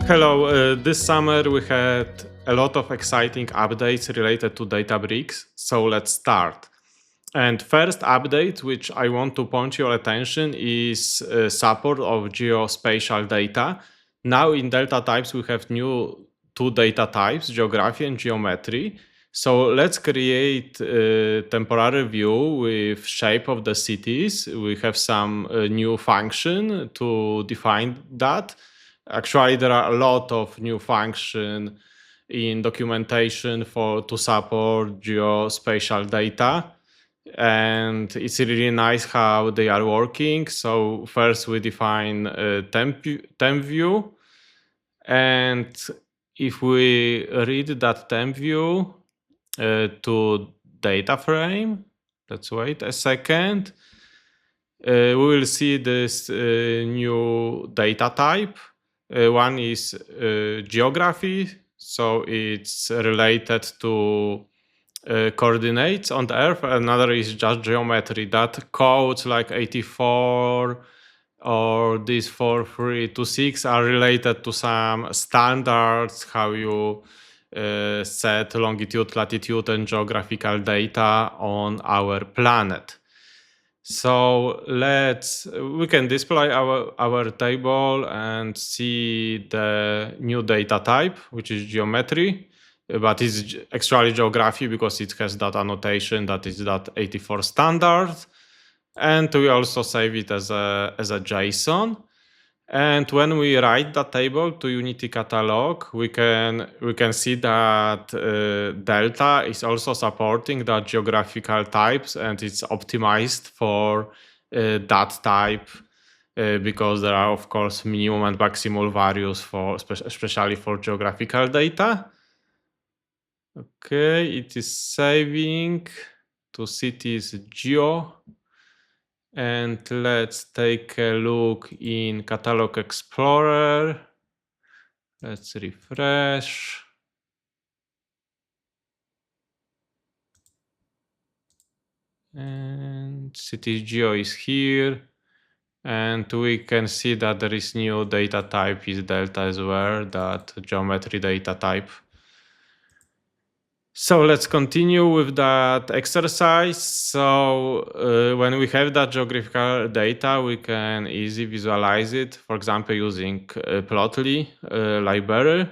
Hello, this summer we had a lot of exciting updates related to Databricks, so let's start. And first update, which I want to point your attention, is support of geospatial data. Now in delta types, we have new two data types, geography and geometry. So let's create a temporary view with shape of the cities. We have some new function to define that. Actually, there are a lot of new functions in documentation to support geospatial data. And it's really nice how they are working. So first we define a temp view. And if we read that temp view to data frame, let's wait a second, we will see this new data type. One is geography, so it's related to coordinates on the Earth. Another is just geometry. That codes like 84 or these 4326 are related to some standards, how you set longitude, latitude, and geographical data on our planet. So we can display our table and see the new data type, which is geometry, but it's actually geography because it has that annotation that is that 84 standard. And we also save it as a JSON. And when we write that table to Unity catalog, we can see that Delta is also supporting the geographical types, and it's optimized for that type because there are, of course, minimum and maximal values especially for geographical data. Okay, it is saving to cities geo. And let's take a look in Catalog Explorer. Let's refresh. And city geo is here. And we can see that there is new data type is delta as well, that geometry data type. So let's continue with that exercise. So when we have that geographical data, we can easily visualize it, for example, using Plotly library.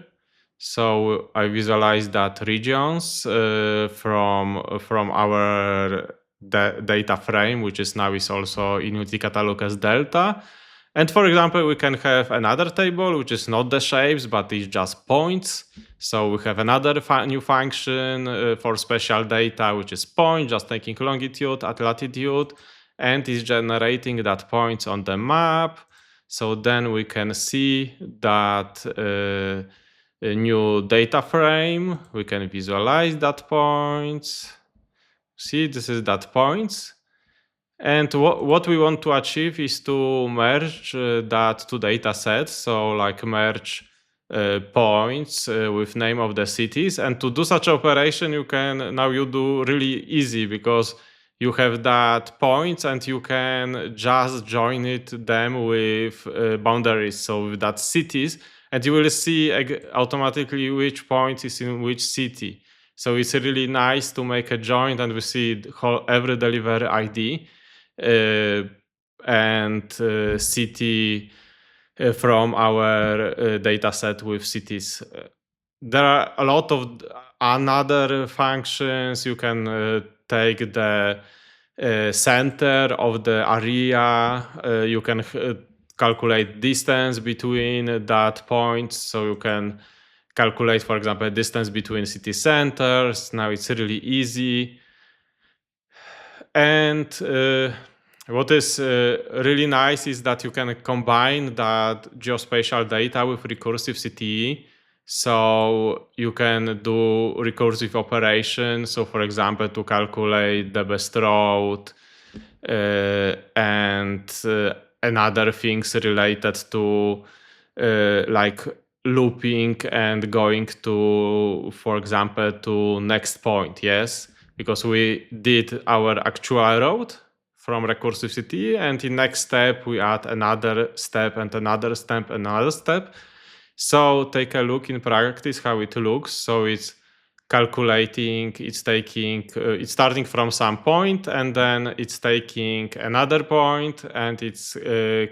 So I visualize that regions from our data frame, which is now is also in Unity catalog as delta. And for example, we can have another table, which is not the shapes, but it's just points. So we have another new function for special data, which is point, just taking longitude at latitude, and is generating that points on the map. So then we can see that a new data frame. We can visualize that points. See, this is that points. And what we want to achieve is to merge that two data sets. So like merge points with name of the cities. And to do such operation, you do really easy because you have that points and you can just join them with boundaries. So with that cities, and you will see automatically which point is in which city. So it's really nice to make a join and we see every delivery ID and city from our data set with cities. There are a lot of another functions. You can take the center of the area. You can calculate distance between that points. So you can calculate, for example, distance between city centers. Now it's really easy. And what is really nice is that you can combine that geospatial data with recursive CTE. So you can do recursive operations. So for example, to calculate the best road and other things related to like looping and going to, for example, to next point, yes? Because we did our actual road from recursive CTE, and in next step, we add another step and another step and another step. So take a look in practice how it looks. So it's calculating, it's taking, it's starting from some point, and then it's taking another point, and it's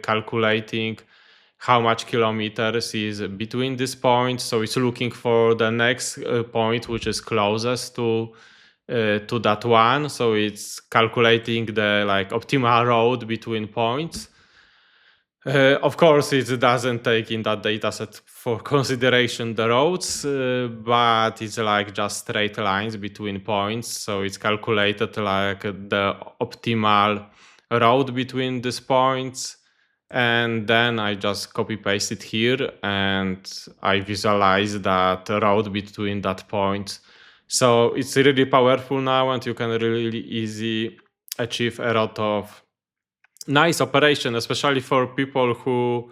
calculating how much kilometers is between these points. So it's looking for the next point which is closest to that one. So it's calculating the like optimal road between points. Of course, it doesn't take in that dataset for consideration the roads, but it's like just straight lines between points. So it's calculated like the optimal road between these points. And then I just copy paste it here and I visualize that road between that point. So it's really powerful now, and you can really easy achieve a lot of nice operation, especially for people who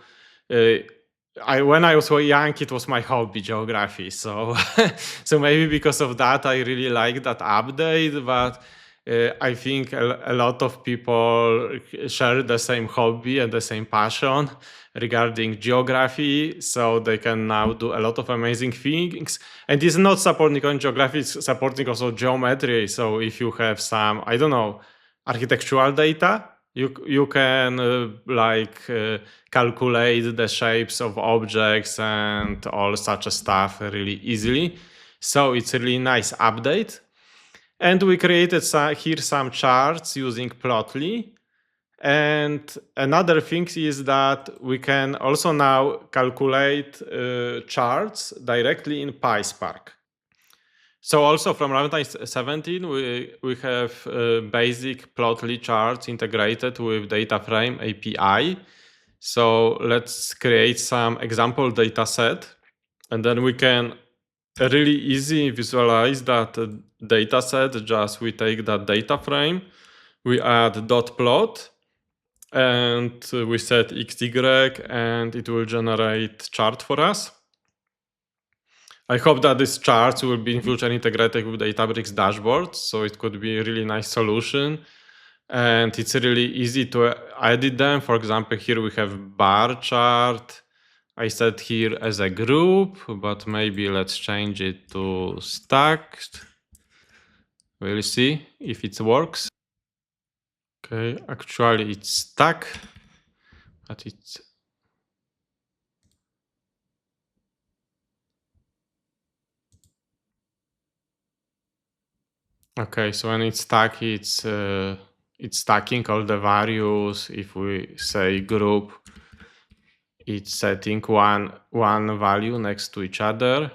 when I was young, it was my hobby, geography. So, so maybe because of that, I really like that update. But I think a lot of people share the same hobby and the same passion regarding geography. So they can now do a lot of amazing things. And it's not supporting on geography; it's supporting also geometry. So if you have some, I don't know, architectural data, you can calculate the shapes of objects and all such a stuff really easily. So it's a really nice update. And we created here some charts using Plotly. And another thing is that we can also now calculate charts directly in PySpark. So also from runtime 17, we have basic Plotly charts integrated with DataFrame API. So let's create some example data set, and then we can really easy visualize that data set. Just we take that data frame, we add dot plot, and we set XY, and it will generate chart for us. I hope that these charts will be in future integrated with Databricks dashboards, so it could be a really nice solution. And it's really easy to edit them. For example, here we have bar chart. I set here as a group, but maybe let's change it to stacked. We'll see if it works. Okay, actually it's stuck, but it's okay. So when it's stuck, it's stacking all the values. If we say group, it's setting one value next to each other,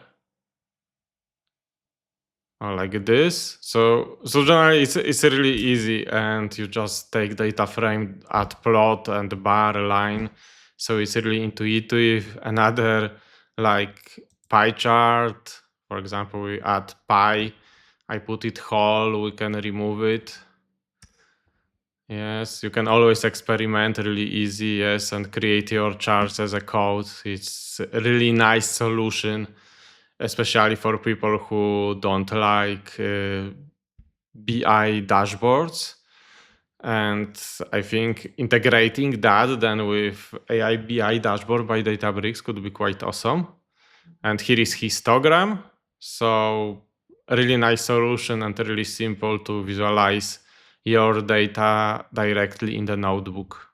or like this. So generally it's really easy, and you just take data frame, add plot and bar line. So it's really intuitive. Another like pie chart, for example, we add pie. I put it whole, we can remove it. Yes, you can always experiment really easy, yes, and create your charts as a code. It's a really nice solution, especially for people who don't like BI dashboards. And I think integrating that then with AI BI dashboard by Databricks could be quite awesome. And here is histogram. So a really nice solution and really simple to visualize your data directly in the notebook.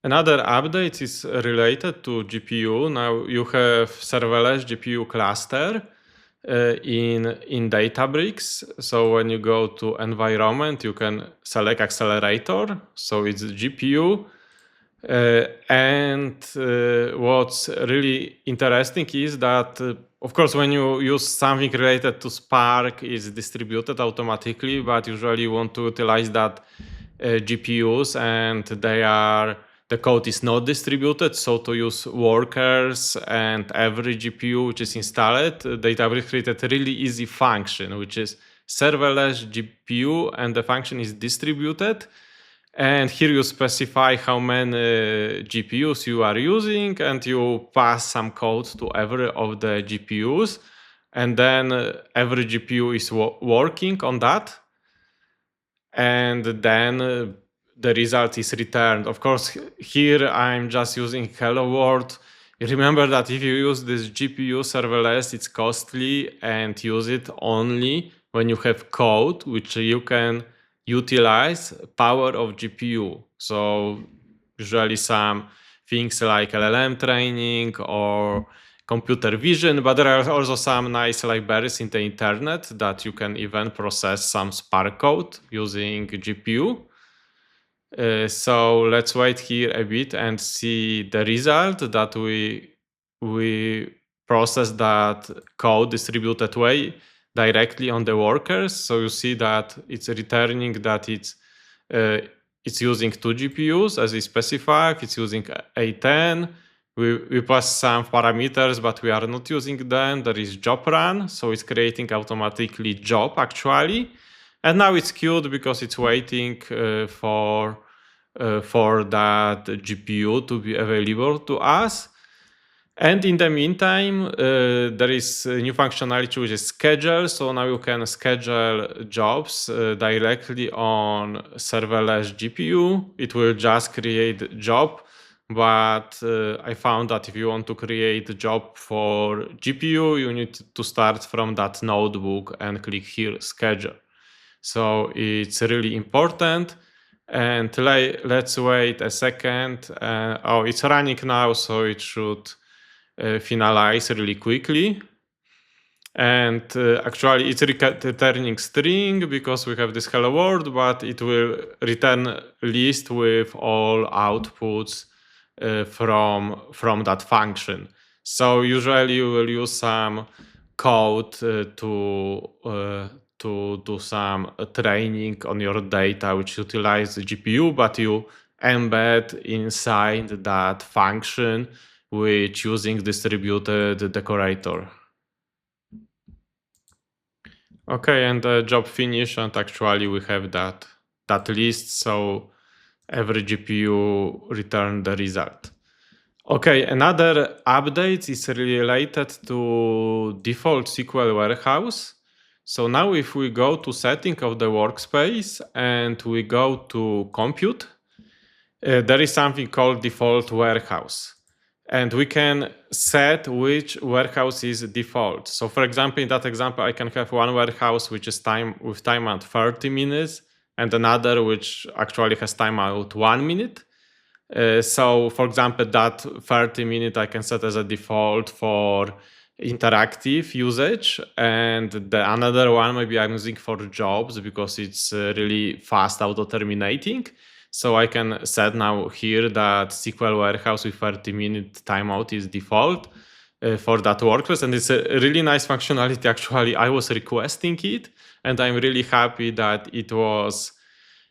Another update is related to GPU. Now you have serverless GPU cluster in Databricks. So when you go to environment, you can select accelerator. So it's GPU. And what's really interesting is that, of course, when you use something related to Spark, it's distributed automatically, but usually you want to utilize that GPUs, and the code is not distributed. So to use workers and every GPU which is installed, Databricks created a really easy function, which is serverless GPU, and the function is distributed. And here you specify how many GPUs you are using, and you pass some code to every of the GPUs. And then every GPU is working on that. And then the result is returned. Of course, here I'm just using hello world. remember that if you use this GPU serverless, it's costly, and use it only when you have code which you can utilize power of GPU. So usually some things like LLM training or computer vision, but there are also some nice libraries in the internet that you can even process some Spark code using GPU. So let's wait here a bit and see the result that we process that code distributed way directly on the workers. So you see that it's returning that it's using 2 GPUs as we specified. It's using A10. We pass some parameters, but we are not using them. There is job run, so it's creating automatically job actually. And now it's queued because it's waiting for that GPU to be available to us. And in the meantime, there is a new functionality which is schedule. So now you can schedule jobs directly on serverless GPU. It will just create job. But I found that if you want to create a job for GPU, you need to start from that notebook and click here schedule. So it's really important. And let's wait a second. Oh, it's running now, so it should finalize really quickly. And actually, it's returning string because we have this hello world, but it will return list with all outputs from that function. So usually you will use some code to do some training on your data which utilize the GPU, but you embed inside that function which using distributed decorator. Okay, and the job finished, and actually we have that list, so every GPU returned the result. Okay, another update is related to default SQL Warehouse. So now if we go to setting of the workspace and we go to compute, there is something called default warehouse. And we can set which warehouse is default. So for example, in that example, I can have one warehouse which is with timeout 30 minutes and another which actually has timeout 1 minute. So for example, that 30 minute I can set as a default for interactive usage, and the another one maybe I'm using for jobs because it's really fast auto terminating. So I can set now here that SQL Warehouse with 30-minute timeout is default for that workflow, and it's a really nice functionality. Actually, I was requesting it, and I'm really happy that it was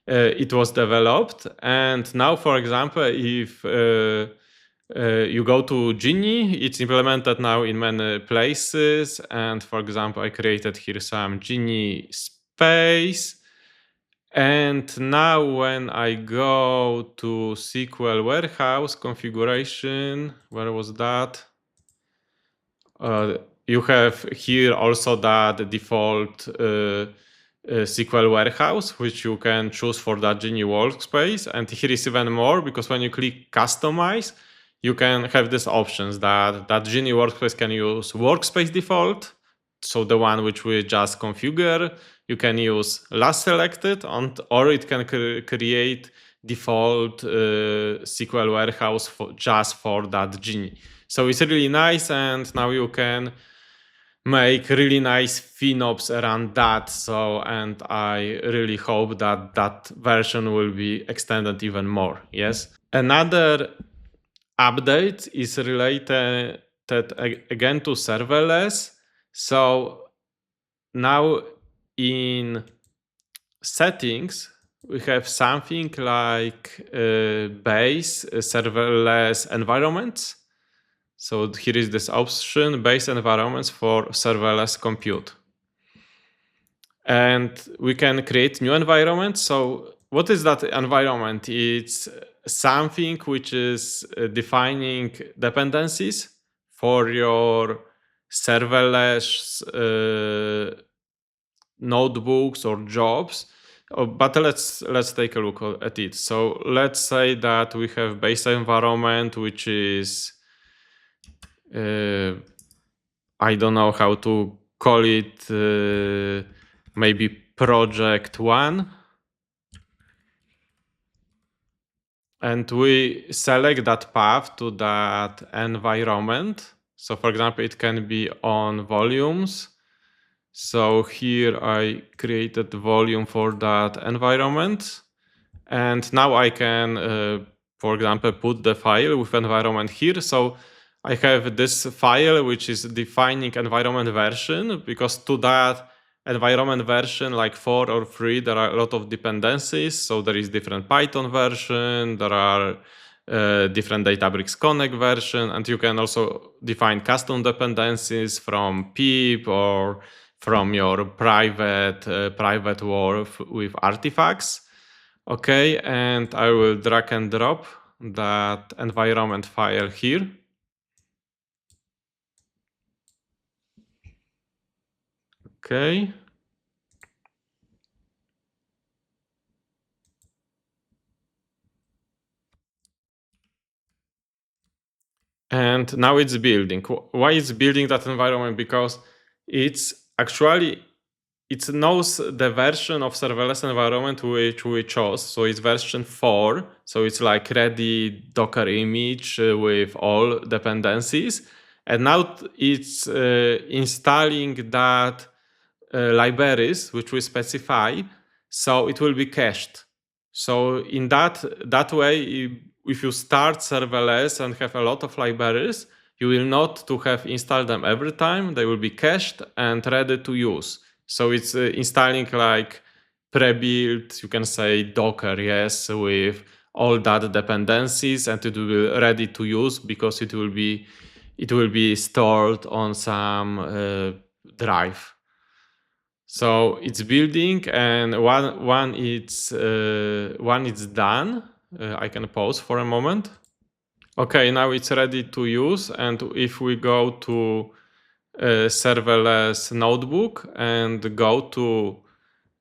developed. And now, for example, if you go to Genie, it's implemented now in many places. And for example, I created here some Genie space. And now when I go to SQL Warehouse configuration, where was that? You have here also that default SQL Warehouse, which you can choose for that Genie workspace. And here is even more, because when you click customize, you can have these options that Genie workspace can use workspace default, so the one which we just configure. You can use last selected, or it can create default SQL Warehouse just for that Genie. So it's really nice, and now you can make really nice FinOps around that. So, and I really hope that that version will be extended even more. Yes. Another update is related again to serverless. So now in settings, we have something like base serverless environments. So here is this option, base environments for serverless compute. And we can create new environments. So what is that environment? It's something which is defining dependencies for your serverless notebooks or jobs. But let's take a look at it. So let's say that we have base environment, which is I don't know how to call it, maybe project 1. And we select that path to that environment. So for example, it can be on volumes. So here I created the volume for that environment. And now I can, for example, put the file with environment here. So I have this file which is defining environment version, because to that environment version, like 4 or 3, there are a lot of dependencies. So there is different Python version, there are different Databricks Connect version, and you can also define custom dependencies from pip or from your private world with artifacts. Okay, and I will drag and drop that environment file here. Okay. And now it's building. Why it's building that environment? Because it's actually, it knows the version of serverless environment which we chose. So it's version 4. So it's like ready Docker image with all dependencies. And now it's installing that libraries which we specify. So it will be cached. So in that way, if you start serverless and have a lot of libraries, you will not to have installed them every time. They will be cached and ready to use. So it's installing like pre-built, you can say Docker, yes, with all that dependencies, and it will be ready to use because it will be stored on some drive. So it's building, and one it's done. I can pause for a moment. Okay, now it's ready to use, and if we go to serverless notebook and go to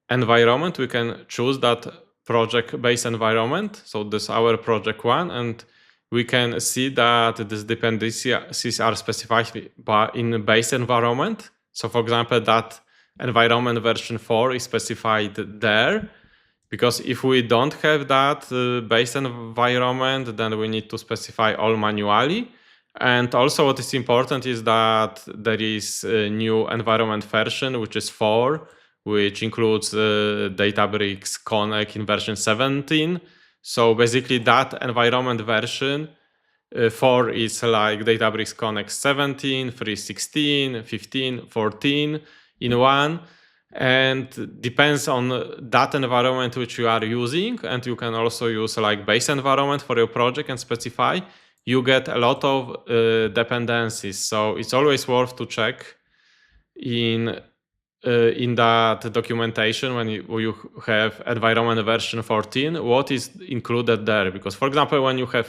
environment, we can choose that project base environment. So this is our project 1, and we can see that these dependencies are specified in base environment. So for example, that environment version 4 is specified there, because if we don't have that base environment, then we need to specify all manually. And also what is important is that there is a new environment version, which is 4, which includes Databricks Connect in version 17. So basically that environment version 4 is like Databricks Connect 17, 3.16, 15, 14 in one. And depends on that environment which you are using. And you can also use like base environment for your project and specify. You get a lot of dependencies. So it's always worth to check in that documentation when you have environment version 14, what is included there. Because for example, when you have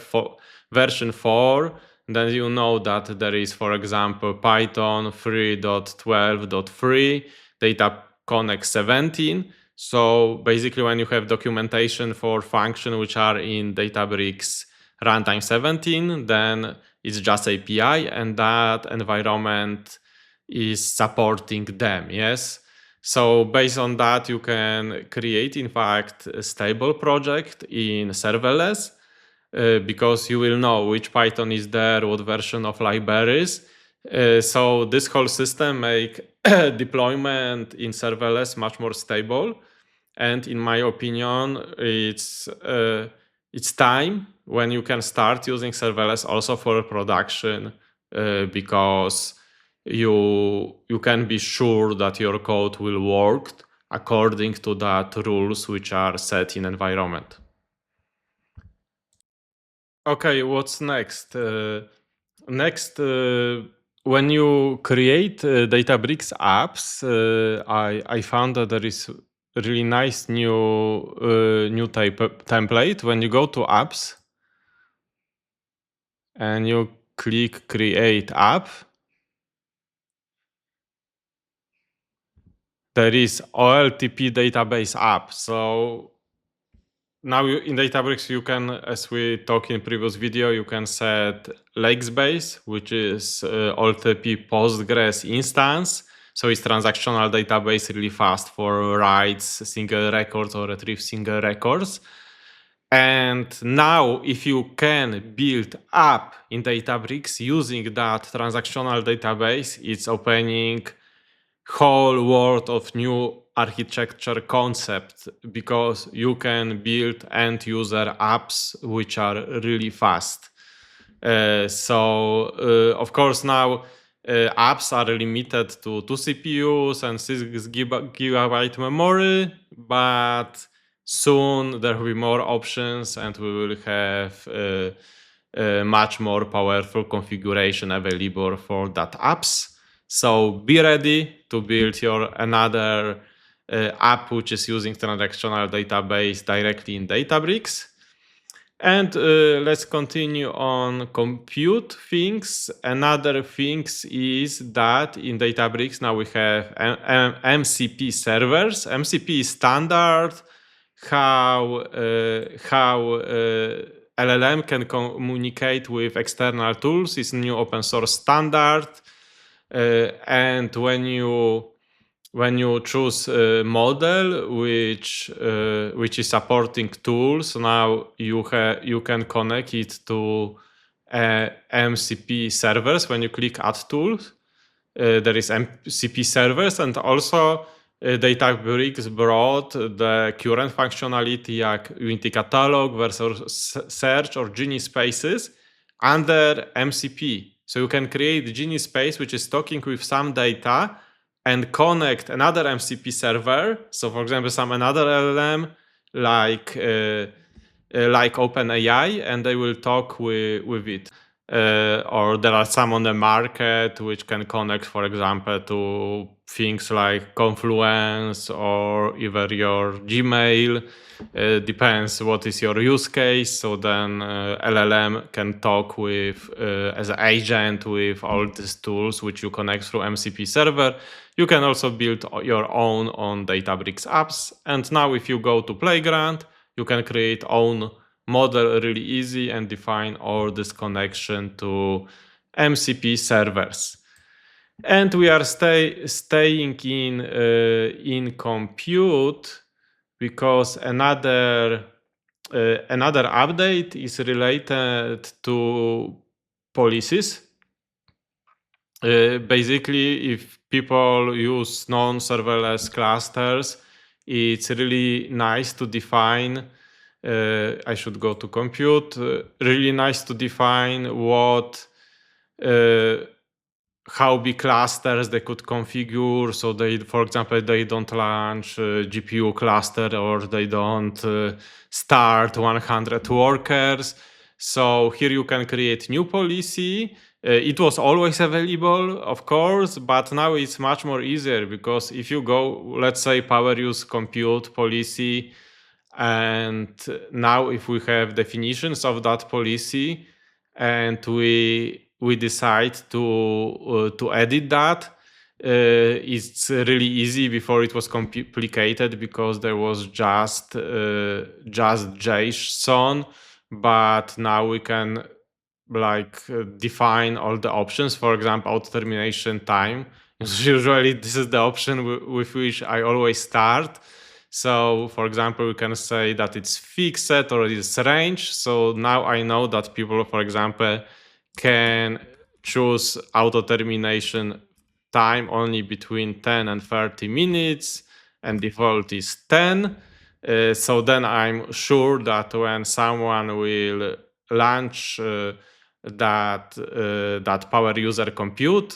version 4, then you know that there is, for example, Python 3.12.3, Data Connect 17. So basically when you have documentation for functions which are in Databricks runtime 17, then it's just API, and that environment is supporting them, yes? So based on that, you can create, in fact, a stable project in serverless, because you will know which Python is there, what version of libraries. So this whole system make deployment in serverless much more stable. And in my opinion, it's time when you can start using serverless also for production, because you can be sure that your code will work according to that rules which are set in environment. Okay, what's next? Next, when you create Databricks apps, I found that there is a really nice new template. When you go to apps and you click create app, there is OLTP database app. So now in Databricks, you can, as we talked in previous video, you can set Lakebase, which is OLTP Postgres instance. So it's transactional database, really fast for writes single records or retrieve single records. And now if you can build app in Databricks using that transactional database, it's opening whole world of new architecture concept, because you can build end user apps which are really fast. Of course now apps are limited to 2 CPUs and 6 gigabyte memory, but soon there will be more options and we will have much more powerful configuration available for that apps. So be ready to build your another app which is using transactional database directly in Databricks. And let's continue on compute things. Another thing is that in Databricks now we have MCP servers. MCP is standard how LLM can communicate with external tools. It's new open source standard. And when you choose a model which is supporting tools, now you can connect it to MCP servers. When you click Add Tools, there is MCP servers, and also Databricks brought the current functionality like Unity Catalog versus Search or Genie spaces under MCP. So you can create Genie space which is talking with some data and connect another MCP server. So for example, some another LLM like OpenAI, and they will talk with it. Or there are some on the market which can connect, for example, to things like Confluence or even your Gmail. Depends what is your use case. So then LLM can talk with as an agent with all these tools which you connect through MCP server. You can also build your own on Databricks apps. And now if you go to Playground, you can create own model really easy and define all this connection to MCP servers. And we are staying in compute because another update is related to policies. Basically, if people use non-serverless clusters, it's really nice to define. I should go to compute. Really nice to define what how big clusters they could configure. So they, for example, they don't launch a GPU cluster or they don't start 100 workers. So here you can create new policy. It was always available, of course, but now it's much more easier, because if you go, let's say, power use compute policy, and now if we have definitions of that policy and we decide to edit that, it's really easy. Before it was complicated because there was just JSON, but now we can define all the options. For example, auto termination time. Usually this is the option with which I always start. So for example, we can say that it's fixed or it's range. So now I know that people, for example, can choose auto termination time only between 10 and 30 minutes, and default is 10. So then I'm sure that when someone will launch that power user compute,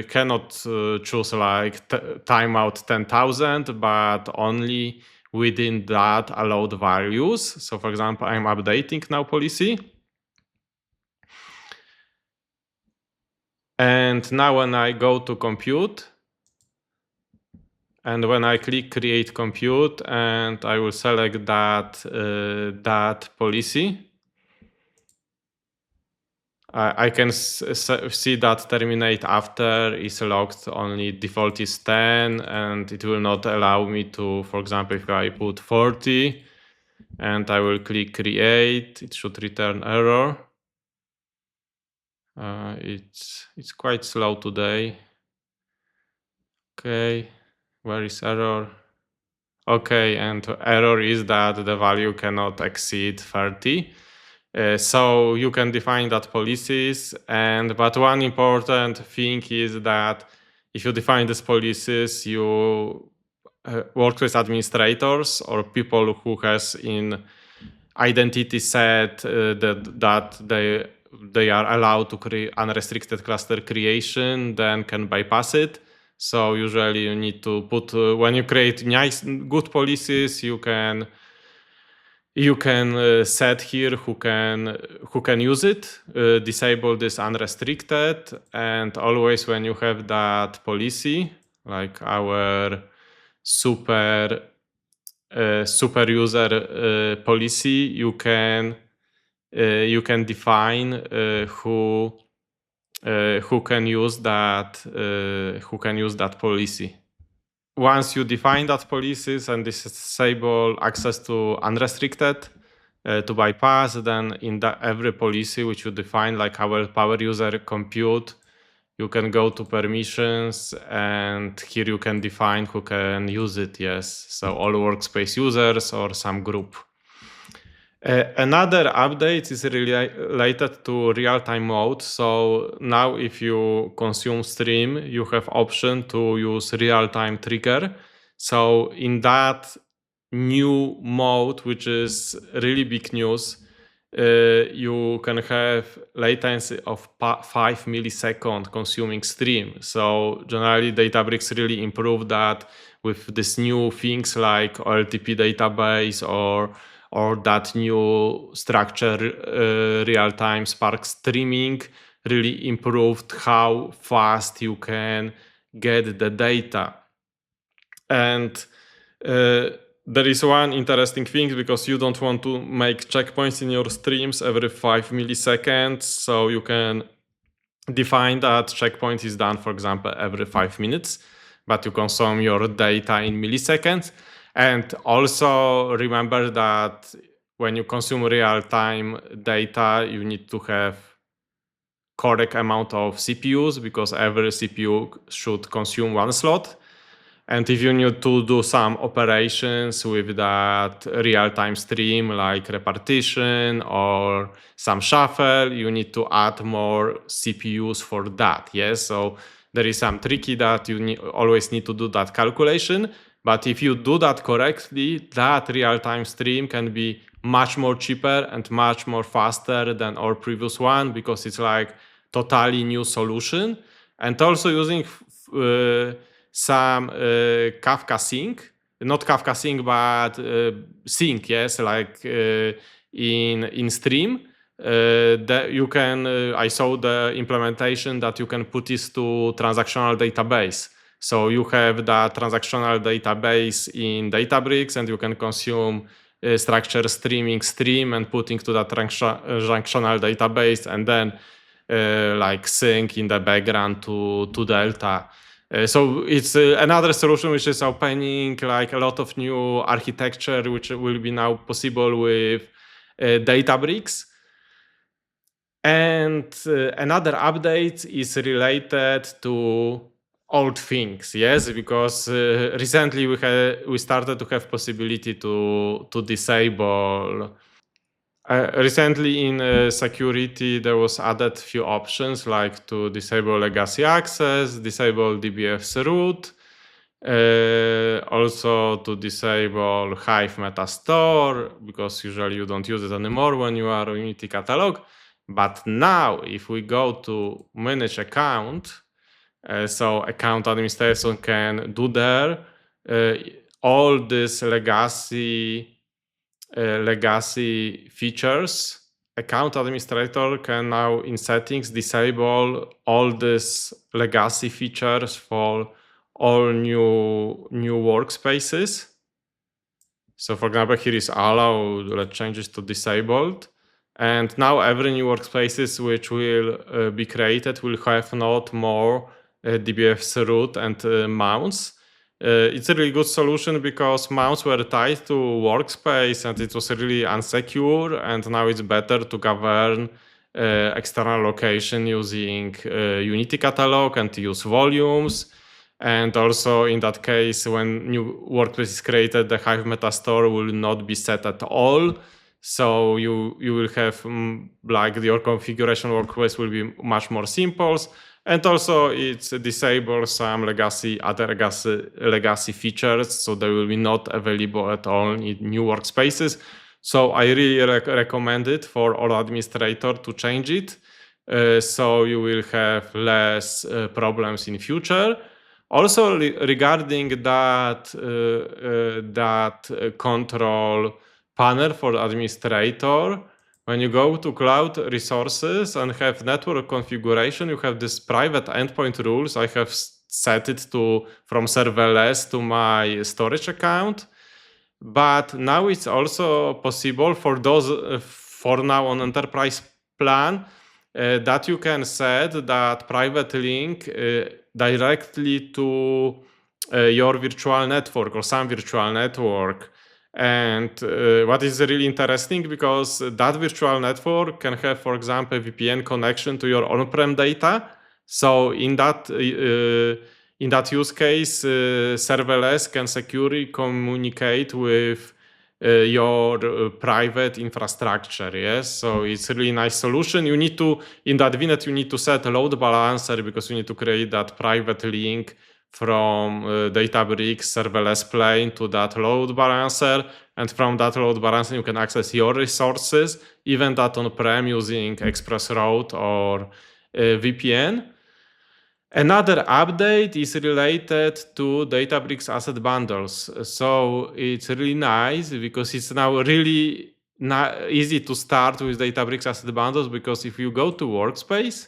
cannot choose timeout 10,000, but only within that allowed values. So for example, I'm updating now policy. And now when I go to compute, and when I click create compute, and I will select that policy, I can see that terminate after is locked, only default is 10, and it will not allow me to, for example, if I put 40, and I will click create. It should return error. It's quite slow today. Okay, where is error? Okay, and error is that the value cannot exceed 30. So you can define that policies, but one important thing is that if you define these policies, you work with administrators or people who has in identity set that they are allowed to create unrestricted cluster creation, then can bypass it. So usually you need to put when you create nice good policies, you can set here who can use it, disable this unrestricted, and always when you have that policy, like our super user policy, you can define who can use that policy. Once you define that policies and disable access to unrestricted to bypass, then in every policy which you define, like our power user compute, you can go to permissions, and here you can define who can use it. Yes, so all workspace users or some group. Another update is related to real-time mode. So now if you consume stream, you have option to use real-time trigger. So in that new mode, which is really big news, you can have latency of 5 milliseconds consuming stream. So generally Databricks really improved that with this new things like OLTP database or that new structure, real-time Spark streaming really improved how fast you can get the data. And there is one interesting thing, because you don't want to make checkpoints in your streams every 5 milliseconds. So you can define that checkpoint is done, for example, every 5 minutes, but you consume your data in milliseconds. And also remember that when you consume real-time data, you need to have correct amount of CPUs, because every CPU should consume one slot. And if you need to do some operations with that real-time stream, like repartition or some shuffle, you need to add more CPUs for that. Yes, so there is some tricky that you always need to do that calculation. But if you do that correctly, that real-time stream can be much more cheaper and much more faster than our previous one, because it's like totally new solution. And also using some Kafka sync, not Kafka sync, but sync, yes, like in stream. That you can, I saw the implementation that you can put this to transactional database. So you have that transactional database in Databricks, and you can consume structure stream and putting to that transactional database, and then like sync in the background to Delta. So it's another solution which is opening like a lot of new architecture, which will be now possible with Databricks. And another update is related to old things, yes, because recently we started to have possibility to disable. Recently in security, there was added few options like to disable legacy access, disable DBFS root, also to disable Hive Metastore, because usually you don't use it anymore when you are in Unity catalog. But now, if we go to manage account, so account administration can do there all this legacy features. Account administrator can now in settings disable all these legacy features for all new workspaces. So for example, here is allow, let's change this to disabled. And now every new workspaces which will be created will have not more DBFS root and mounts. It's a really good solution because mounts were tied to workspace and it was really unsecure. And now it's better to govern external location using Unity catalog and use volumes. And also in that case, when new workspace is created, the Hive meta store will not be set at all. So you will have like your configuration workspace will be much more simple. And also it disables some other legacy features, so they will be not available at all in new workspaces. So I really recommend it for all administrators to change it. So you will have less problems in future. Also regarding that control panel for administrator, when you go to cloud resources and have network configuration, you have this private endpoint rules. I have set it to from serverless to my storage account. But now it's also possible for those for now on enterprise plan that you can set that private link directly to your virtual network or some virtual network. And what is really interesting, because that virtual network can have, for example, VPN connection to your on-prem data. So in that use case, serverless can securely communicate with your private infrastructure. Yes, so it's a really nice solution. You need to, in that VNet, you need to set a load balancer because you need to create that private link from Databricks serverless plane to that load balancer. And from that load balancer, you can access your resources, even that on-prem using Express Route or VPN. Another update is related to Databricks asset bundles. So it's really nice because it's now really easy to start with Databricks asset bundles, because if you go to Workspace,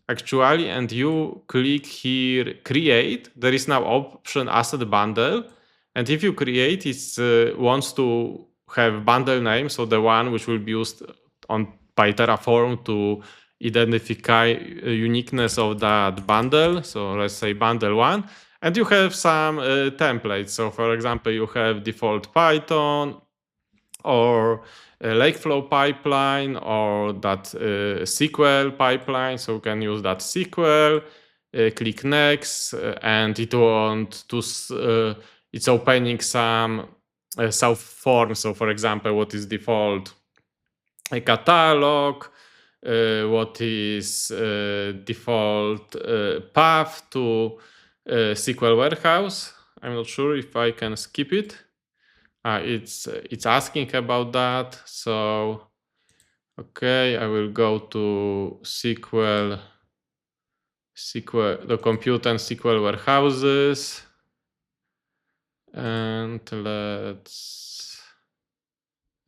actually, and you click here, create, there is now option asset bundle. And if you create, it wants to have bundle name, so the one which will be used by Terraform to identify uniqueness of that bundle. So let's say bundle 1. And you have some templates. So for example, you have default Python or Lakeflow pipeline or that SQL pipeline. So you can use that SQL, click next, and it wants to, it's opening some forms. So for example, what is default? A catalog, what is default path to SQL Warehouse. I'm not sure if I can skip it. It's asking about that. So, okay, I will go to SQL, the compute and SQL warehouses. And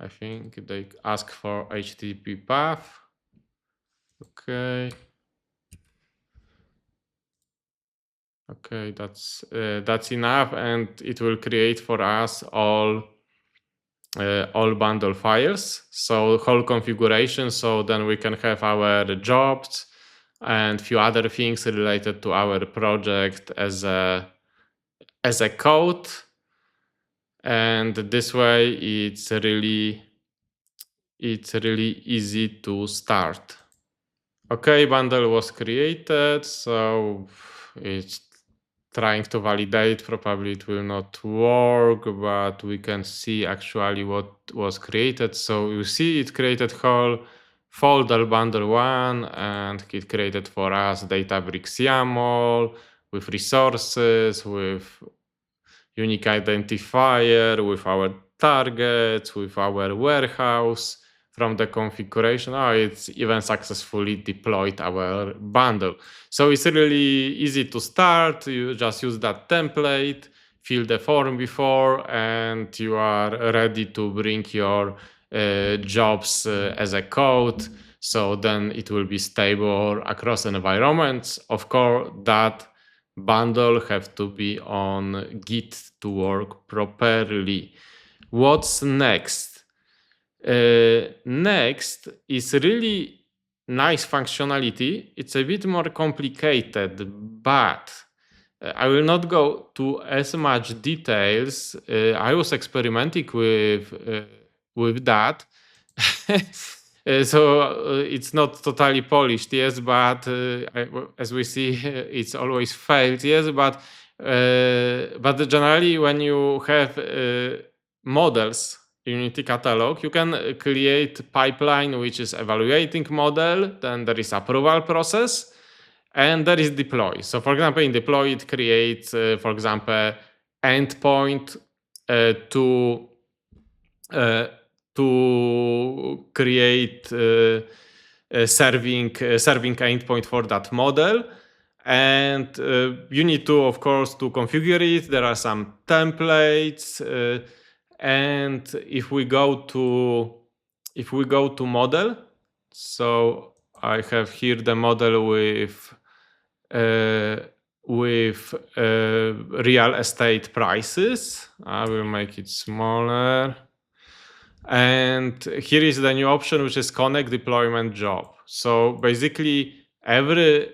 I think they ask for HTTP path. Okay. Okay, that's enough, and it will create for us all bundle files. So whole configuration. So then we can have our jobs and few other things related to our project as a code. And this way, it's really easy to start. Okay, bundle was created, so it's trying to validate. Probably it will not work, but we can see actually what was created. So you see it created whole folder bundle 1, and it created for us Databricks YAML with resources, with unique identifier, with our targets, with our warehouse. From the configuration, it's even successfully deployed our bundle. So it's really easy to start. You just use that template, fill the form before, and you are ready to bring your jobs as a code. So then it will be stable across environments. Of course, that bundle have to be on Git to work properly. What's next? Next is really nice functionality. It's a bit more complicated, but I will not go to as much details. I was experimenting with that. It's not totally polished, yes, but as we see, it's always failed, yes, but generally when you have models in Unity catalog, you can create pipeline which is evaluating model, then there is approval process, and there is deploy. So for example, in deploy, it creates, for example, endpoint to create serving endpoint for that model. And you need to, of course, to configure it. There are some templates. And if we go to model, so I have here the model with real estate prices. I will make it smaller. And here is the new option, which is connect deployment job. So basically, every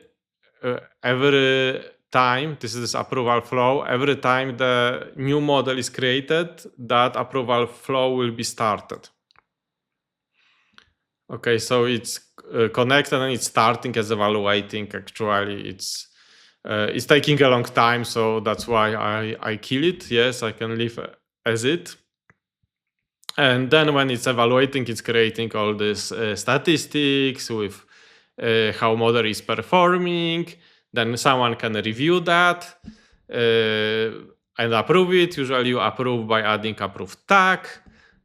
time, this is approval flow, every time the new model is created, that approval flow will be started. Okay, so it's connected and it's starting as evaluating. Actually, it's taking a long time, so that's why I kill it. Yes, I can leave as it. And then when it's evaluating, it's creating all these statistics with how model is performing. Then someone can review that and approve it. Usually you approve by adding approved tag.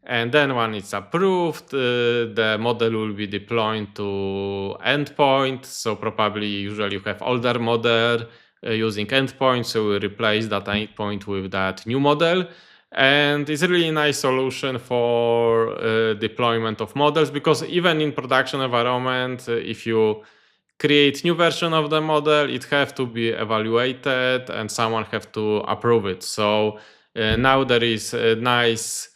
And then when it's approved, the model will be deployed to endpoint. So probably usually you have older model using endpoint. So we replace that endpoint with that new model. And it's a really nice solution for deployment of models, because even in production environment, if you create new version of the model, it have to be evaluated and someone have to approve it. So now there is a nice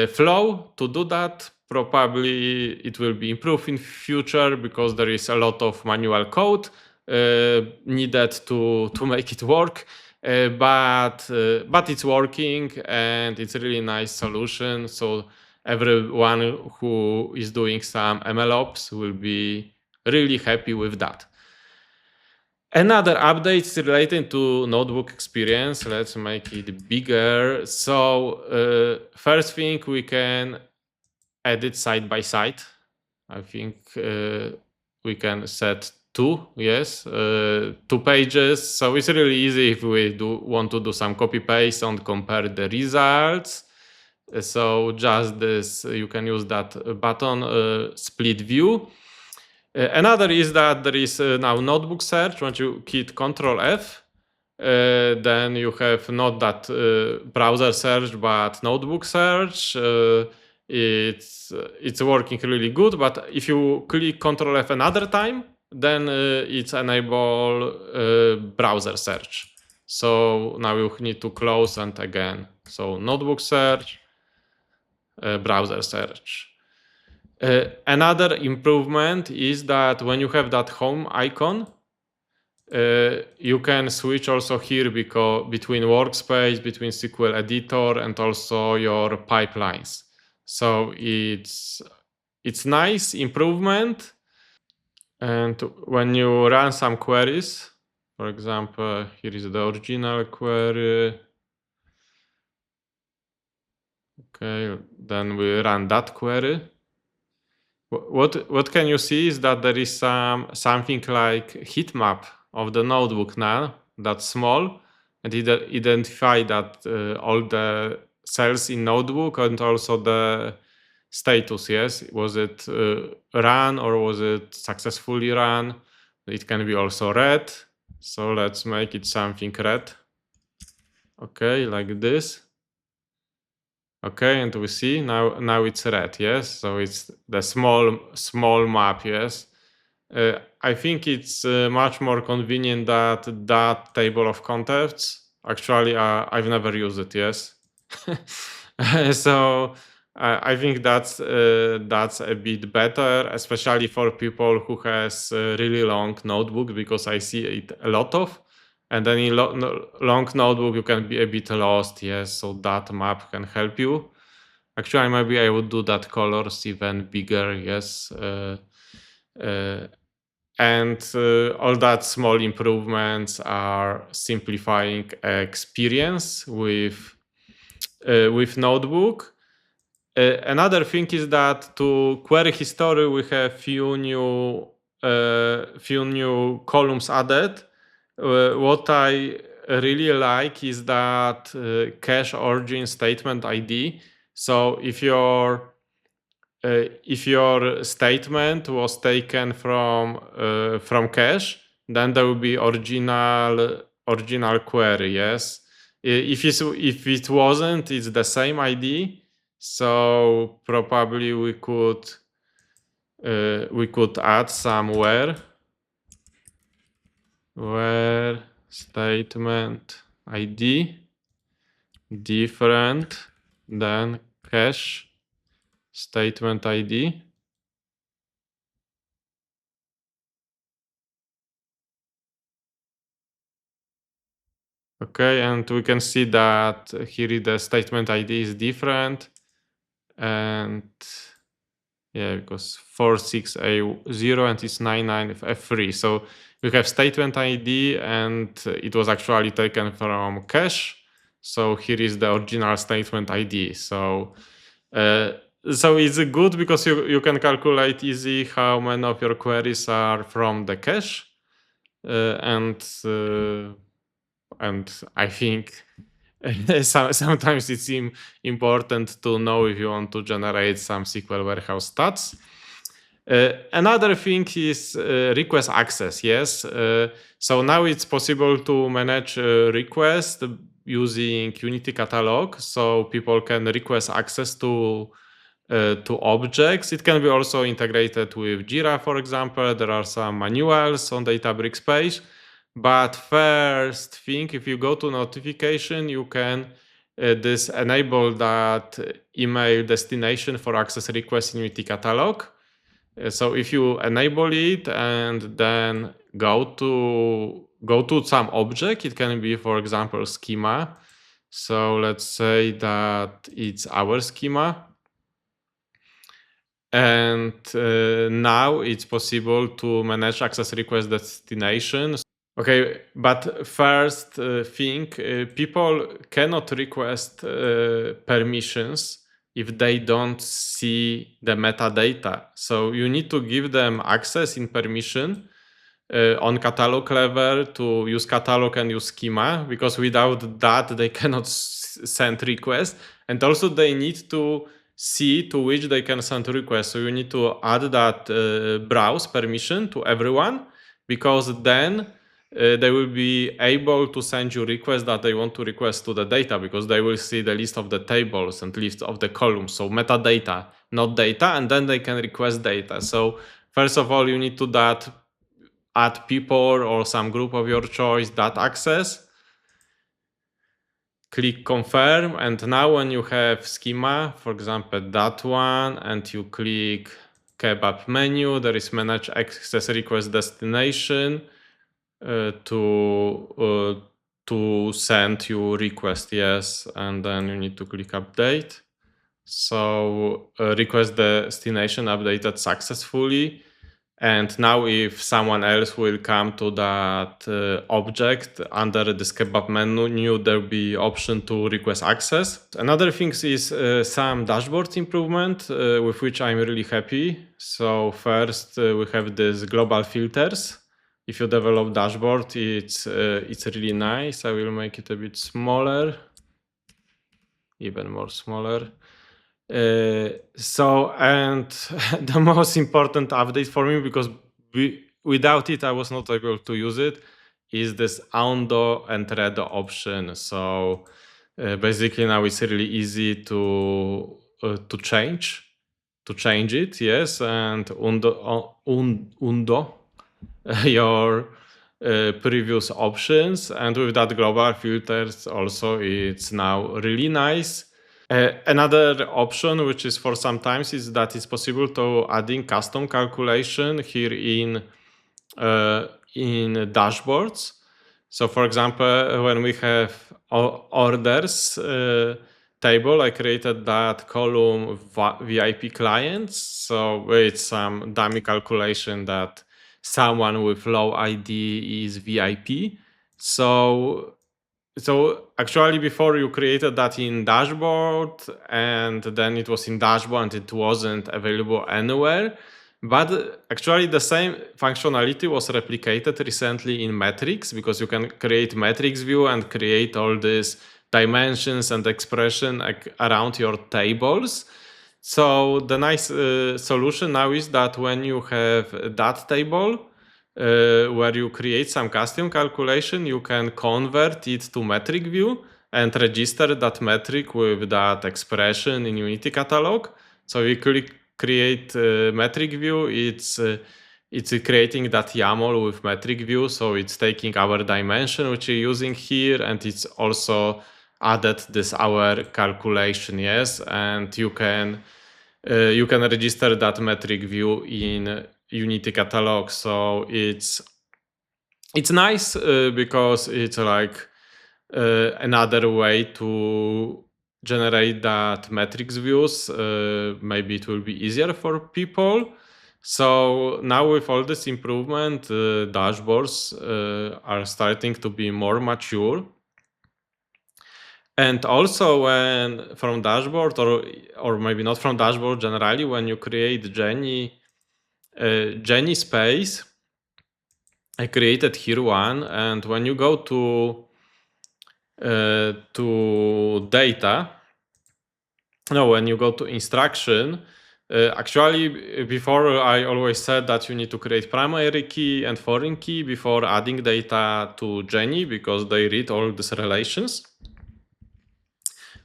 flow to do that. Probably it will be improved in future because there is a lot of manual code needed to make it work. But it's working and it's a really nice solution. So everyone who is doing some MLOps will be really happy with that. Another update is related to notebook experience. Let's make it bigger. So first thing, we can edit side by side. I think we can set two pages. So it's really easy if we want to do some copy paste and compare the results. So just this, you can use that button, split view. Another is that there is now notebook search. Once you hit Control F, then you have not that browser search, but notebook search. It's working really good. But if you click Control F another time, then it's enable browser search. So now you need to close and again. So notebook search, browser search. Another improvement is that when you have that home icon, you can switch also here between workspace, between SQL editor, and also your pipelines. So it's nice improvement. And when you run some queries, for example, here is the original query. Okay, then we run that query. What can you see is that there is something like heat map of the notebook now that's small, and it identify that all the cells in notebook and also the status. Yes, was it run or was it successfully run? It can be also red. So let's make it something red. Okay, like this. Okay, and we see now it's red, yes? So it's the small map, yes? I think it's much more convenient that table of contents. Actually, I've never used it, yes? So I think that's a bit better, especially for people who has a really long notebook, because I see it a lot of. And then in long notebook, you can be a bit lost, yes, so that map can help you. Actually, maybe I would do that colors even bigger, yes. And all that small improvements are simplifying experience with notebook. Another thing is that to query history, we have few new columns added. What I really like is that cache origin statement ID. So if your statement was taken from cache, then there will be original query. Yes, if it wasn't, it's the same ID. So probably we could add somewhere where statement ID different than cache statement ID. Okay, and we can see that here the statement ID is different, and yeah, because 46A0 and it's 99F3. So we have statement ID, and it was actually taken from cache. So here is the original statement ID. So it's good because you can calculate easy how many of your queries are from the cache, and I think sometimes it's important to know if you want to generate some SQL Warehouse stats. Another thing is request access. Yes, so now it's possible to manage request using Unity Catalog, so people can request access to objects. It can be also integrated with Jira, for example. There are some manuals on Databricks page. But first thing, if you go to notification, you can enable that email destination for access request in Unity Catalog. So if you enable it and then go to some object, it can be, for example, schema. So let's say that it's our schema. And now it's possible to manage access request destinations. Okay, but first thing, people cannot request permissions if they don't see the metadata. So you need to give them access in permission on catalog level to use catalog and use schema, because without that they cannot send requests. And also they need to see to which they can send requests. So you need to add that browse permission to everyone, because then they will be able to send you requests that they want to request to the data, because they will see the list of the tables and list of the columns. So metadata, not data, and then they can request data. So first of all, you need to add people or some group of your choice that access. Click confirm, and now when you have schema, for example, that one, and you click kebab menu, there is manage access request destination to send you request, yes, and then you need to click update. So request destination updated successfully. And now if someone else will come to that object under the kebab menu, there'll be option to request access. Another thing is some dashboard improvement with which I'm really happy. So first we have this global filters. If you develop dashboard, it's really nice. I will make it a bit smaller, even more smaller. And the most important update for me, because without it I was not able to use it, is this undo and redo option. So basically now it's really easy to change it, yes, and undo your previous options. And with that global filters also, it's now really nice. Another option, which is for sometimes, is that it's possible to adding custom calculation here in dashboards. So for example, when we have orders table, I created that column VIP clients. So it's some dummy calculation that someone with low ID is VIP. So actually before you created that in dashboard, and then it was in dashboard and it wasn't available anywhere. But actually the same functionality was replicated recently in metrics, because you can create metrics view and create all these dimensions and expression around your tables. So the nice solution now is that when you have that table, where you create some custom calculation, you can convert it to metric view and register that metric with that expression in Unity catalog. So you click create metric view, it's creating that YAML with metric view. So it's taking our dimension, which you're using here, and it's also added this our calculation, yes, and you can register that metric view in Unity catalog. So it's nice because it's like another way to generate that metrics views. Maybe it will be easier for people. So now with all this improvement, dashboards are starting to be more mature. And also when from dashboard, or maybe not from dashboard, generally when you create Genie space, I created here one, and when you go to data, no, when you go to instruction, actually before I always said that you need to create primary key and foreign key before adding data to Genie, because they read all these relations.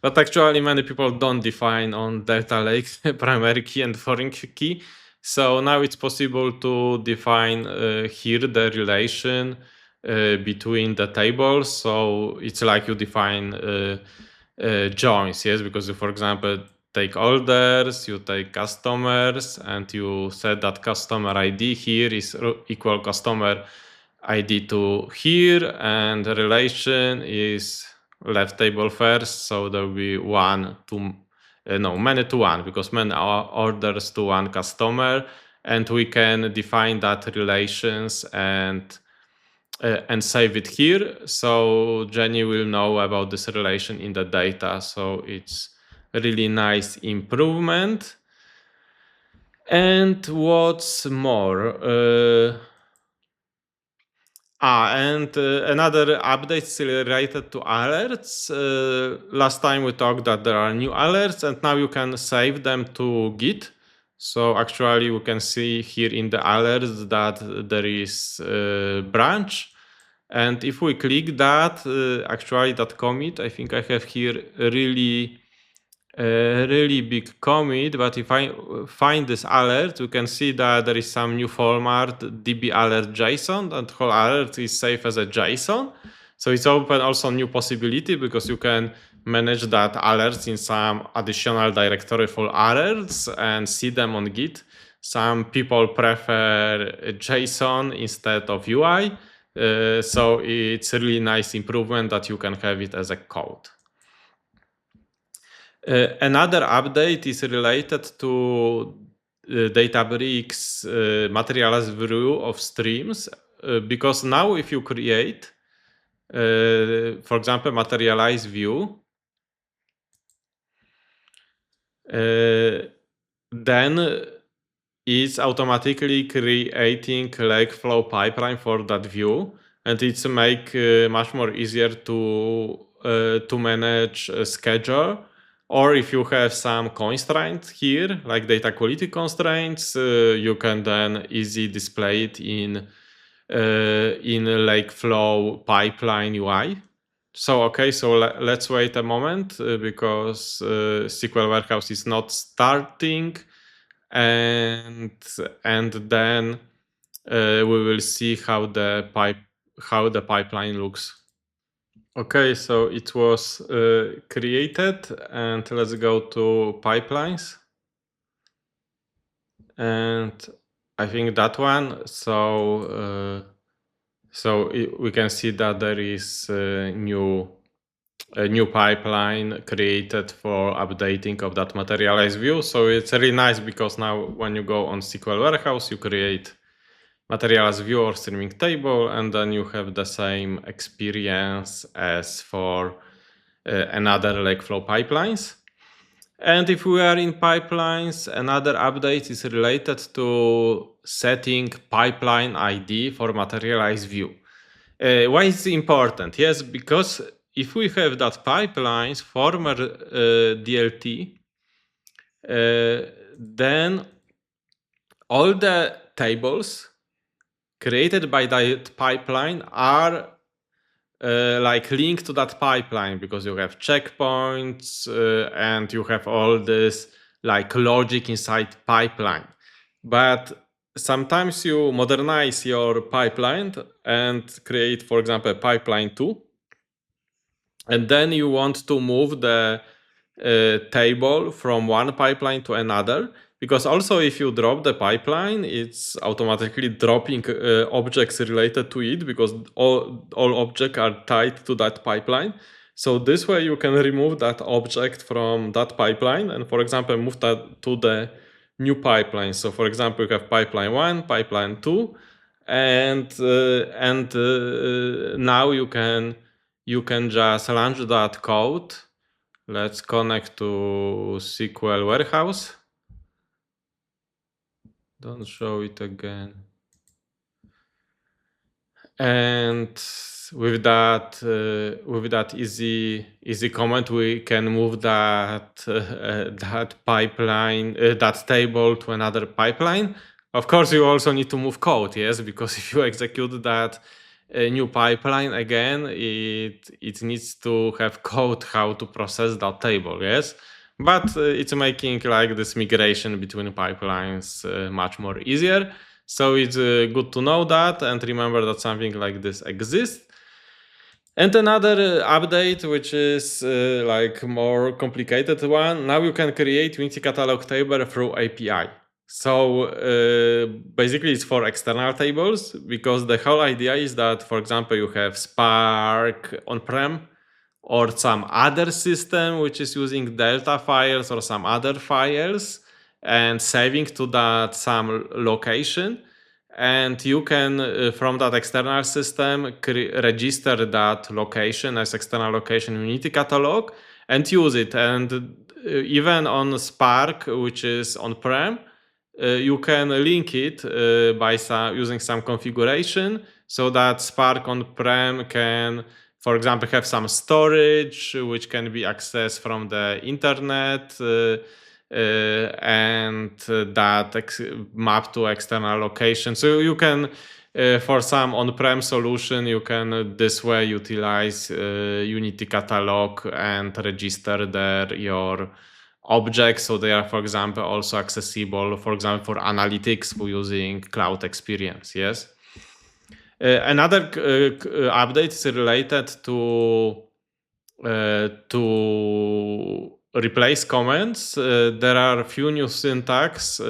But actually many people don't define on Delta Lake primary key and foreign key. So now it's possible to define here the relation between the tables. So it's like you define joins, yes, because you, for example, take orders, you take customers, and you set that customer ID here is equal customer ID to here, and the relation is left table first, so there will be many to one, because many are orders to one customer, and we can define that relations and save it here. So Genie will know about this relation in the data. So it's really nice improvement. And what's more? Another update still related to alerts. Last time we talked that there are new alerts, and now you can save them to Git. So actually we can see here in the alerts that there is a branch. And if we click that, actually that commit, I think I have here a really big commit, but if I find this alert, you can see that there is some new format, db alert JSON, and whole alert is saved as a JSON. So it's open also new possibility, because you can manage that alerts in some additional directory for alerts and see them on Git. Some people prefer JSON instead of UI. So it's a really nice improvement that you can have it as a code. Another update is related to Databricks materialized view of streams, because now if you create, for example, materialized view, then it's automatically creating Lakeflow pipeline for that view, and it's make much more easier to manage schedule. Or if you have some constraints here, like data quality constraints, you can then easily display it in Lakeflow pipeline UI. So okay, so let's wait a moment because SQL Warehouse is not starting, and then we will see how the pipeline looks. Okay, so it was created, and let's go to pipelines. And I think that one. So So we can see that there is a new pipeline created for updating of that materialized view. So it's really nice because now when you go on SQL Warehouse, you create materialized view or streaming table, and then you have the same experience as for another Lakeflow pipelines. And if we are in pipelines, another update is related to setting pipeline ID for materialized view. Why is it important? Yes, because if we have that pipelines, former DLT, then all the tables created by that pipeline are like linked to that pipeline, because you have checkpoints and you have all this like logic inside pipeline. But sometimes you modernize your pipeline and create, for example, pipeline 2, and then you want to move the table from one pipeline to another, because also if you drop the pipeline, it's automatically dropping objects related to it, because all objects are tied to that pipeline. So this way you can remove that object from that pipeline and, for example, move that to the new pipeline. So for example, you have pipeline 1, pipeline 2, and now you can just launch that code. Let's connect to SQL Warehouse. Don't show it again. And with that easy command, we can move that pipeline, that table to another pipeline. Of course, you also need to move code, yes, because if you execute that new pipeline again, it needs to have code how to process that table, yes. But it's making like this migration between pipelines much more easier. So it's good to know that and remember that something like this exists. And another update, which is like more complicated one, now you can create Unity catalog table through API. So basically it's for external tables, because the whole idea is that, for example, you have Spark on-prem or some other system which is using Delta files or some other files and saving to that some location. And you can, from that external system, register that location as external location in Unity catalog and use it. And even on Spark, which is on-prem, you can link it by using some configuration, so that Spark on-prem can, for example, have some storage which can be accessed from the internet and that map to external location. So you can, for some on-prem solution, you can this way utilize Unity catalog and register there your objects, so they are, for example, also accessible, for example, for analytics for using cloud experience. Yes. Another update is related to replace comments. There are a few new syntax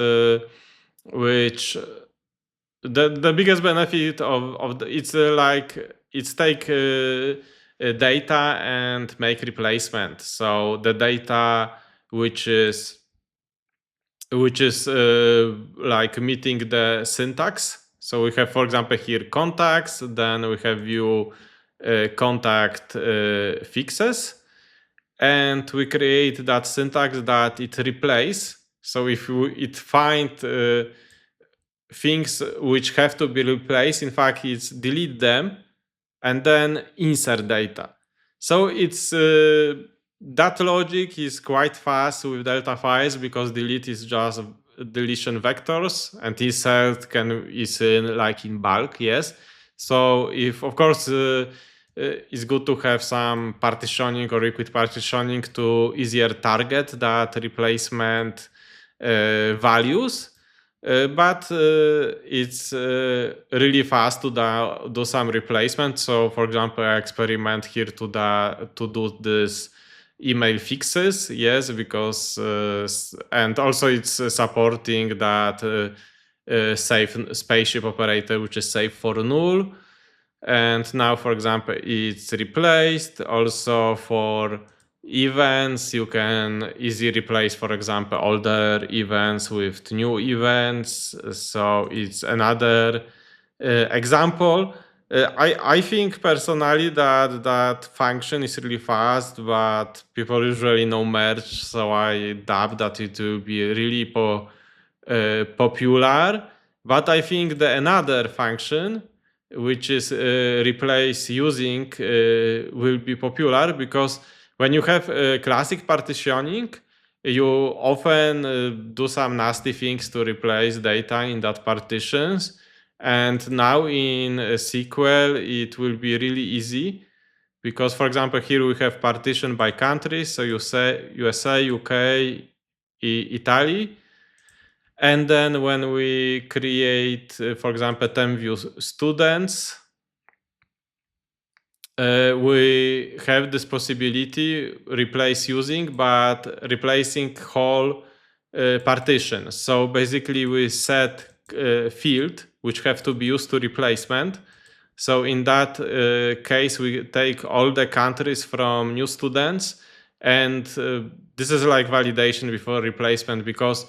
which the biggest benefit of it's like it's take data and make replacement. So the data which is like meeting the syntax. So we have, for example, here contacts, then we have view contact fixes, and we create that syntax that it replace. So if it find things which have to be replaced, in fact, it's delete them and then insert data. So it's that logic is quite fast with Delta files, because delete is just deletion vectors and insert is in bulk, yes. So if, of course, it's good to have some partitioning or liquid partitioning to easier target that replacement values. But it's really fast to do some replacement. So, for example, I experiment here to do this email fixes, yes, because and also it's supporting that safe spaceship operator, which is safe for null. And now, for example, it's replaced. Also for events, you can easily replace, for example, older events with new events. So it's another example. I think personally that function is really fast, but people usually know merge, so I doubt that it will be really popular. But I think the another function, which is replace using, will be popular, because when you have classic partitioning, you often do some nasty things to replace data in that partitions. And now in SQL, it will be really easy, because, for example, here we have partition by countries. So you say USA, UK, Italy. And then when we create, for example, TempView students, we have this possibility replace using, but replacing whole partition. So basically we set field which have to be used to replacement. So in that case, we take all the countries from new students, and this is like validation before replacement, because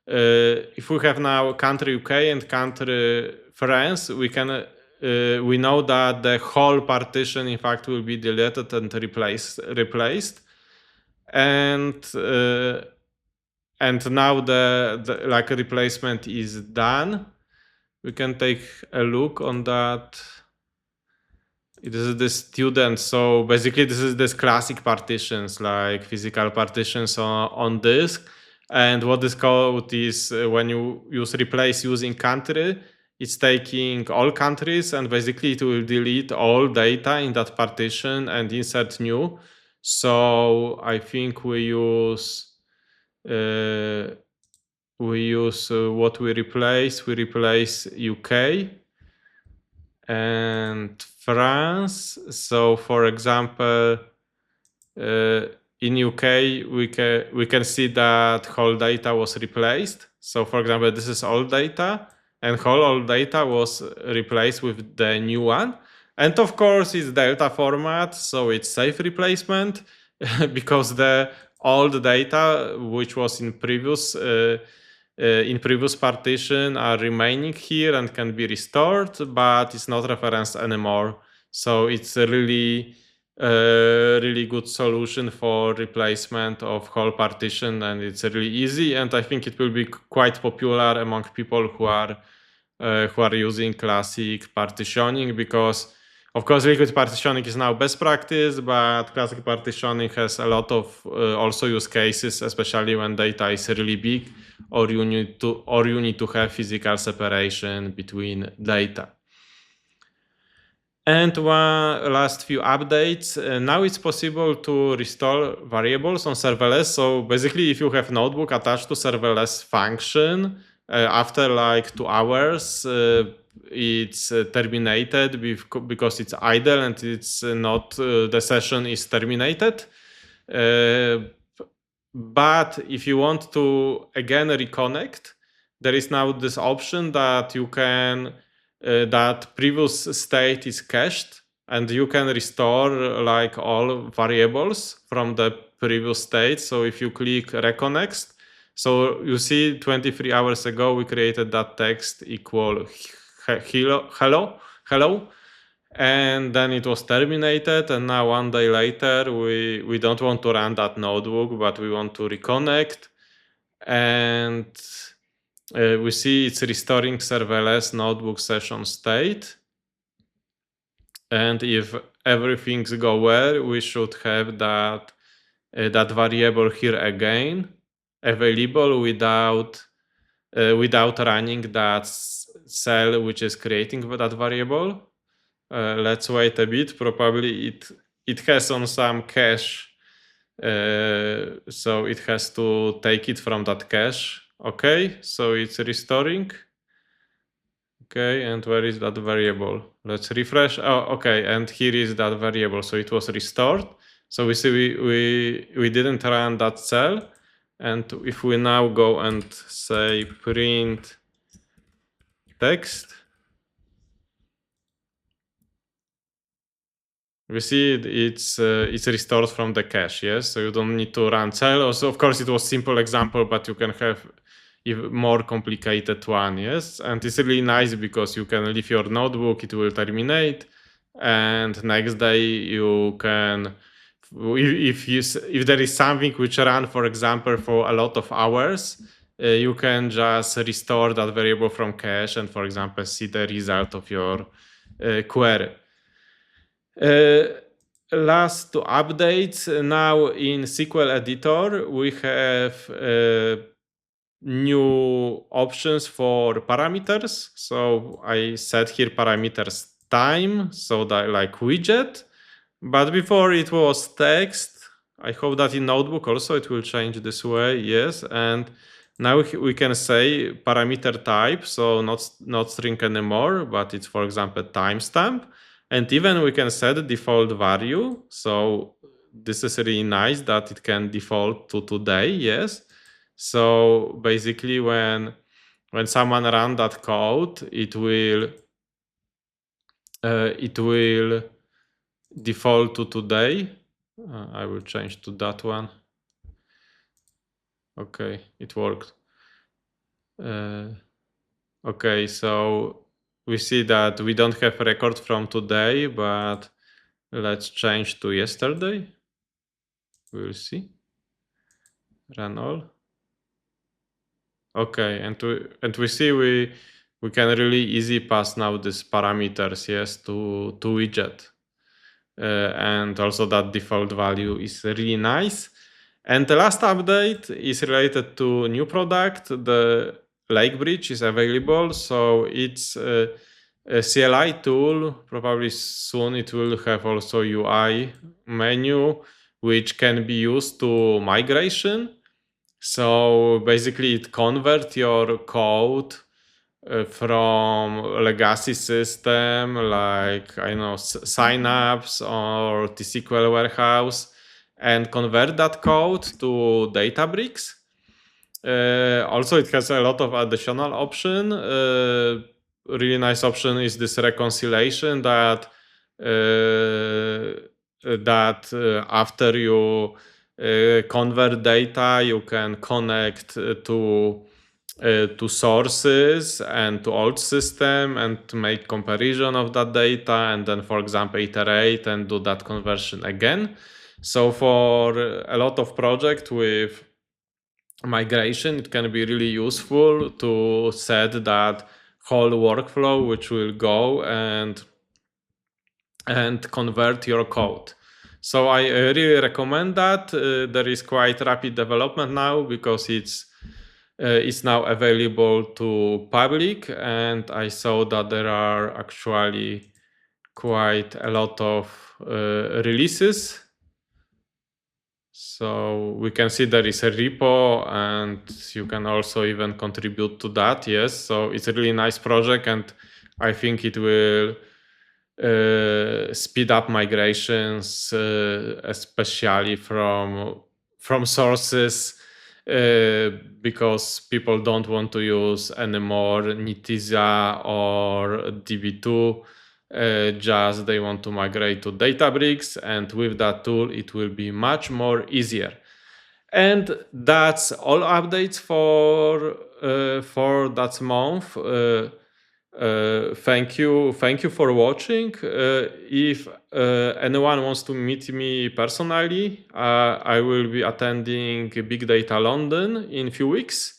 if we have now country UK and country France, we know that the whole partition in fact will be deleted and replaced, and now the like replacement is done. We can take a look on that. This is the student. So basically, this is this classic partitions, like physical partitions on disk. And what this code is, when you use replace using country, it's taking all countries, and basically it will delete all data in that partition and insert new. So I think we use what we replace. We replace UK and France. So, for example, in UK, we can see that whole data was replaced. So, for example, this is old data, and whole old data was replaced with the new one. And of course, it's Delta format, so it's safe replacement because the old data, which was in previous partition, are remaining here and can be restored, but it's not referenced anymore. So it's a really good solution for replacement of whole partition, and it's really easy. And I think it will be quite popular among people who are using classic partitioning, because of course liquid partitioning is now best practice, but classic partitioning has a lot of also use cases, especially when data is really big, or you need to have physical separation between data. And one last few updates. Now it's possible to restore variables on serverless. So basically, if you have notebook attached to serverless function, after like 2 hours, it's terminated because it's idle, and it's not the session is terminated. But if you want to again reconnect, there is now this option that you can that previous state is cached, and you can restore like all variables from the previous state. So if you click reconnect, so you see 23 hours ago we created that text equal hello, and then it was terminated, and now 1 day later we don't want to run that notebook, but we want to reconnect, and we see it's restoring serverless notebook session state. And if everything's go well, we should have that variable here again available without running that cell which is creating that variable. Let's wait a bit. Probably it has on some cache, so it has to take it from that cache. Okay, so it's restoring. Okay, and where is that variable? Let's refresh. Oh, okay, and here is that variable. So it was restored. So we see we didn't run that cell. And if we now go and say print text, We see it's restored from the cache, yes? So you don't need to run cell. Also, of course, it was simple example, but you can have even more complicated one, yes? And it's really nice because you can leave your notebook, it will terminate, and next day you can, if there is something which run, for example, for a lot of hours, you can just restore that variable from cache and, for example, see the result of your query. Last two updates. Now in SQL editor, we have new options for parameters. So I set here parameters time, so that like widget. But before it was text. I hope that in Notebook also it will change this way. Yes, and now we can say parameter type, so not string anymore, but it's, for example, timestamp. And even we can set default value. So this is really nice that it can default to today. Yes. So basically, when someone run that code, it will default to today. I will change to that one. Okay, it worked. Okay, so we see that we don't have record from today, but let's change to yesterday. We'll see. Run all. Okay, and we see we can really easy pass now these parameters, yes, to widget. And also that default value is really nice. And the last update is related to new product. The Lakebridge is available, so it's a CLI tool. Probably soon it will have also UI menu, which can be used to migration. So basically, it converts your code from legacy system like, I know, signups or the SQL Warehouse, and convert that code to Databricks. Also, it has a lot of additional option. Really nice option is this reconciliation that after you convert data, you can connect to sources and to old system and to make comparison of that data, and then, for example, iterate and do that conversion again. So for a lot of project with migration, it can be really useful to set that whole workflow which will go and convert your code. So I really recommend that. There is quite rapid development now because it's now available to public, and I saw that there are actually quite a lot of releases. So we can see there is a repo, and you can also even contribute to that. Yes, so it's a really nice project, and I think it will speed up migrations, especially from sources, because people don't want to use anymore Netezza or DB2. Just they want to migrate to Databricks, and with that tool it will be much more easier. And that's all updates for that month. Thank you for watching. If anyone wants to meet me personally, I will be attending Big Data London in a few weeks.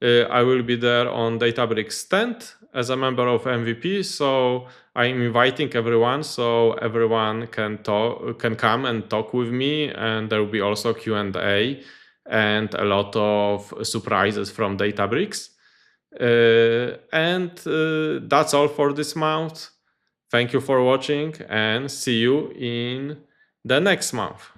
I will be there on Databricks 10th as a member of MVP. So I'm inviting everyone, so everyone can come and talk with me, and there will be also Q&A and a lot of surprises from Databricks. And that's all for this month. Thank you for watching, and see you in the next month.